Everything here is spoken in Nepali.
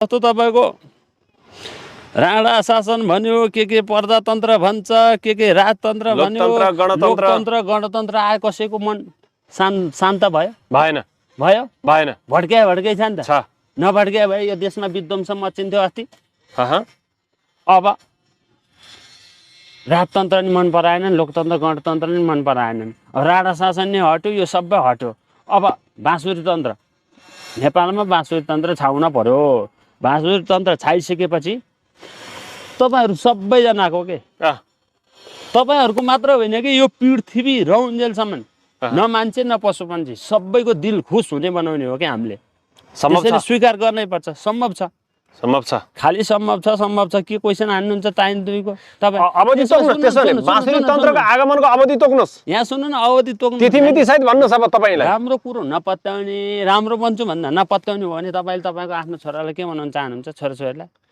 जस्तो तपाईँको राणा शासन भन्यो के प्रजातन्त्र भन्छ के राजतन्त्र भन्यो लोकतन्त्र गणतन्त्र आए कसैको मन शान्त भयो भएन भड्काइ छ नि त नभड्काए भए यो देशमा विध्वंस मचिन्थ्यो अस्ति अब राजतन्त्र नि मन पराएनन् लोकतन्त्र गणतन्त्र नि मन पराएनन् राणा शासन नि हट्यो यो सबै हट्यो अब बाँसुरी तन्त्र नेपालमा बाँसुरी तन्त्र छाउन पर्यो बाँसुरी तन्त्र छाइसकेपछि तपाईहरु सबैजनाको के तपाईहरुको मात्र होइन कि यो पृथ्वी रहउन्जेलसम्म न मान्छे न पशु पन्छी सबैको दिल खुश हुने बनाउने हो कि हामीले त्यसैले स्वीकार गर्नै पर्छ सम्भव छ खाली सम्भव छ के क्वेशन हान्नुहुन्छ टाइम दुईको तपाई अवधि तोक्नुस् त्यसैले बाँसुरी तन्त्रको आगमनको अवधि तोक्नुस् यहाँ सुन्नु न अवधि तोक्नु तिथिमिति सहित भन्नुस् अब तपाईलाई राम्रो कुरो नपत्याउने राम्रो बन्छु भन्दा नपत्याउने हो भने तपाईले तपाईको आफ्नो छोरालाई के बनाउन चाहनुहुन्छ छोराछोरीलाई